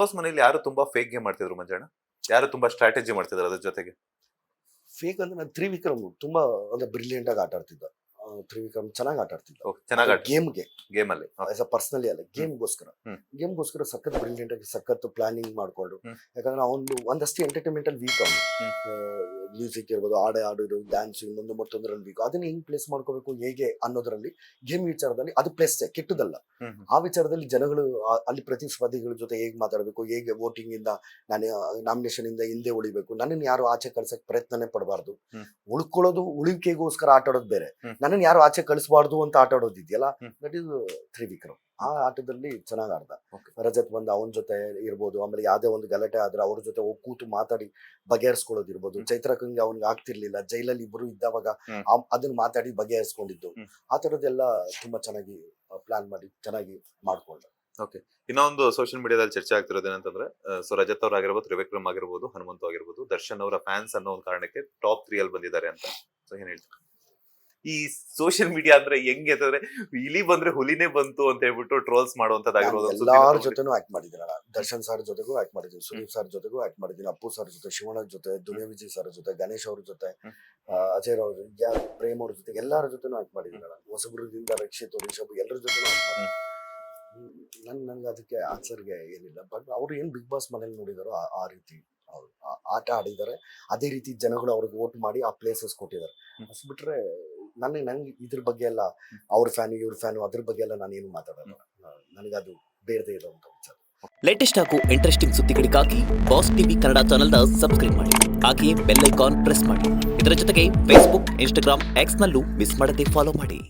Boss ಮನೇಲಿ ಯಾರು ತುಂಬಾ ಫೇಕ್ ಗೇಮ್ ಮಾಡ್ತಿದ್ರು ಮಂಜಣ್ಣ? ಯಾರು ತುಂಬಾ ಸ್ಟ್ರಾಟಜಿ ಮಾಡ್ತಿದ್ರು ಅದ್ರ ಜೊತೆಗೆ? ಫೇಕ್ ಅಂದ್ರೆ ನಾನು ತ್ರಿವಿಕ್ರಮ್ ತುಂಬಾ ಅಂದ್ರೆ ಬ್ರಿಲಿಯಂಟ್ ಆಗಿ ಆಟ ಆಡ್ತಿದ್ದ. ತ್ರಿವಿಕ್ರಮ್ ಚೆನ್ನಾಗಿ ಆಟ ಆಡ್ತಿದ್ದ. ಚೆನ್ನಾಗಿ ಗೇಮ್ಗೆ ಗೇಮ್ ಅಲ್ಲಿ. ಆಸ್ ಅ ಪರ್ಸನಲಿ ಅಲ್ಲ, ಗೇಮ್ಗೋಸ್ಕರ ಹ್ಮ್. ಗೇಮ್ಗೋಸ್ಕರ ಸಖತ್ ಬ್ರಿಲಿಯಂಟ್ ಆಗಿ ಸಖತ್ ಪ್ಲಾನಿಂಗ್ ಮಾಡ್ಕೊಂಡು. ಹ್ಮ್. ಯಾಕಂದ್ರೆ ಅವನು ಒಂದಷ್ಟು ಎಂಟರ್ಟೈನ್ಮೆಂಟ್ ಅಲ್ಲಿ ವೀಕ್ ಅವನು. ಮ್ಯೂಸಿಕ್ ಇರ್ಬೋದು, ಆಡೋದು, ಡ್ಯಾನ್ಸ್, ಇನ್ನೊಂದು ಮತ್ತೊಂದರಲ್ಲಿ ವೀಕ್. ಅದನ್ನ ಹೆಂಗ್ ಪ್ಲೇಸ್ ಮಾಡ್ಕೋಬೇಕು ಹೇಗೆ ಅನ್ನೋದ್ರಲ್ಲಿ ಗೇಮ್ ವಿಚಾರದಲ್ಲಿ ಅದು ಪ್ಲೇಸ್ ಕೆಟ್ಟದಲ್ಲ. ಆ ವಿಚಾರದಲ್ಲಿ ಜನಗಳು ಅಲ್ಲಿ ಪ್ರತಿಸ್ಪರ್ಧಿಗಳ ಜೊತೆ ಹೇಗೆ ಮಾತಾಡಬೇಕು, ಹೇಗೆ ವೋಟಿಂಗ್ ಇಂದ ನಾನು ನಾಮಿನೇಷನ್ ಇಂದ ಹಿಂದೆ ಉಳಿಬೇಕು, ನನ್ನನ್ನು ಯಾರು ಆಚೆ ಕಳ್ಸಕ್ ಪ್ರಯತ್ನನೇ ಪಡಬಾರ್ದು. ಉಳ್ಕೊಳ್ಳೋದು ಉಳಿಕೆಗೋಸ್ಕರ ಆಟ ಆಡೋದು ಬೇರೆ, ನನ್ನನ್ನು ಯಾರು ಆಚೆ ಕಳಿಸಬಾರ್ದು ಅಂತ ಆಟ ಆಡೋದು ಇದೆಯಲ್ಲ, ದಟ್ ಇಸ್ ತ್ರಿವಿಕ್ರಮ್. ಆ ಆಟದಲ್ಲಿ ಚೆನ್ನಾಗ್ ಆಡ್ದ. ರಜತ್ ಬಂದ ಅವನ ಜೊತೆ ಇರ್ಬೋದು, ಆಮೇಲೆ ಯಾವ್ದೇ ಒಂದು ಗಲಾಟೆ ಆದ್ರೆ ಅವ್ರ ಜೊತೆ ಹೋಗಿ ಕೂತು ಮಾತಾಡಿ ಬಗೆಹರಿಸ್ಕೊಳ್ಳೋದಿರ್ಬೋದು. ಚೈತ್ರಕಂಗೆ ಅವ್ನಿಗೆ ಆಗ್ತಿರ್ಲಿಲ್ಲ, ಜೈಲಲ್ಲಿ ಇಬ್ರು ಇದ್ದವಾಗ ಅದನ್ನ ಮಾತಾಡಿ ಬಗೆಹರಿಸ್ಕೊಂಡಿದ್ದು. ಆ ತರದ್ದೆಲ್ಲ ತುಂಬಾ ಚೆನ್ನಾಗಿ ಪ್ಲಾನ್ ಮಾಡಿ ಚೆನ್ನಾಗಿ ಮಾಡ್ಕೊಂಡ. ಓಕೆ. ಇನ್ನೊಂದು ಸೋಷಿಯಲ್ ಮೀಡಿಯಾದಲ್ಲಿ ಚರ್ಚೆ ಆಗ್ತಿರೋದು ಏನಂತಂದ್ರೆ, ಸೊ ರಜತ್ ಅವ್ರ ಆಗಿರ್ಬೋದು, ತ್ರಿವಿಕ್ರಮ್ ಆಗಿರ್ಬೋದು, ಹನುಮಂತು ಆಗಿರ್ಬೋದು, ದರ್ಶನ್ ಅವರ ಫ್ಯಾನ್ಸ್ ಅನ್ನೋ ಒಂದು ಕಾರಣಕ್ಕೆ ಟಾಪ್ 3 ಅಲ್ಲಿ ಬಂದಿದ್ದಾರೆ ಅಂತ. ಸೊ ಏನ್ ಹೇಳ್ತಾರೆ? ಈ ಸೋಷಿಯಲ್ ಮೀಡಿಯಾ ಅಂದ್ರೆ ಹೆಂಗೆ ಅಂತಂದ್ರೆ, ಇಲಿ ಬಂದ್ರೆ ಹುಲಿನೇ ಬಂತು ಅಂತ ಹೇಳ್ಬಿಟ್ಟು ಟ್ರೋಲ್ಸ್ ಮಾಡುವಂತದ್ದಾಗಿರ್ಬೋದು. ಎಲ್ಲಾರ ಜೊತೆನೂ ಆಕ್ಟ್ ಮಾಡಿದ್ದೀನಲ್ಲ. ದರ್ಶನ್ ಸರ್ ಜೊತೆಗೂ ಆಕ್ಟ್ ಮಾಡಿದ್ದೀನಿ, ಸುದೀಪ್ ಸರ್ ಜೊತೆಗೂ ಆಕ್ಟ್ ಮಾಡಿದ್ದೀನಿ, ಅಪ್ಪು ಸರ್ ಜೊತೆ, ಶಿವಣ್ಣ ಜೊತೆ, ದುನಿಯಾ ವಿಜಯ್ ಸರ್ ಜೊತೆ, ಗಣೇಶ್ ಅವ್ರ ಜೊತೆ, ಅಜಯ್ ಅವ್ರ, ಪ್ರೇಮ್ ಅವ್ರ ಜೊತೆ, ಎಲ್ಲಾರ ಜೊತೆನೂ ಆಕ್ಟ್ ಮಾಡಿದ್ದೀನಲ್ಲ. ಹೊಸಬ್ರದಿಂದ ರಕ್ಷಿತ್, ರಿಷಬ್, ಎಲ್ಲರ ಜೊತೆನೂ ಆಕ್ಟ್ ಮಾಡಿದ್ದೀನಿ. ನನ್ಗೆ ಅದಕ್ಕೆ ಆನ್ಸರ್ಗೆ ಏನಿಲ್ಲ. ಬಟ್ ಅವ್ರು ಏನ್ ಬಿಗ್ ಬಾಸ್ ಮನೇಲಿ ನೋಡಿದಾರೋ ಆ ರೀತಿ ಅವ್ರು ಆಟ ಆಡಿದ್ದಾರೆ. ಅದೇ ರೀತಿ ಜನಗಳು ಅವ್ರಿಗೆ ವೋಟ್ ಮಾಡಿ ಆ ಪ್ಲೇಸಸ್ ಕೊಟ್ಟಿದ್ದಾರೆ. ಅಷ್ಟು ಬಿಟ್ರೆ ನಂಗೆ ಇದ್ರ ಬಗ್ಗೆ ಎಲ್ಲ ಅವ್ರ ಫ್ಯಾನ್ ಇವ್ರ ಫ್ಯಾನು ಅದ್ರ ಬಗ್ಗೆ ಎಲ್ಲ ನಾನೇನು ಮಾತಾಡಲ್ಲ. ನನಗದು ಬೇಡದೇ ಇರೋಂಥ ವಿಚಾರ. ಲೇಟೆಸ್ಟ್ ಹಾಗೂ ಇಂಟ್ರೆಸ್ಟಿಂಗ್ ಸುದ್ದಿಗಳಿಗಾಗಿ ಬಾಸ್ ಟಿವಿ ಕನ್ನಡ ಚಾನೆಲ್ನ ಸಬ್ಸ್ಕ್ರೈಬ್ ಮಾಡಿ. ಹಾಗೆಯೇ ಬೆಲ್ ಐಕಾನ್ ಪ್ರೆಸ್ ಮಾಡಿ. ಇದರ ಜೊತೆಗೆ ಫೇಸ್ಬುಕ್, ಇನ್ಸ್ಟಾಗ್ರಾಮ್, ಎಕ್ಸ್ ನಲ್ಲೂ ಮಿಸ್ ಮಾಡದೆ ಫಾಲೋ ಮಾಡಿ.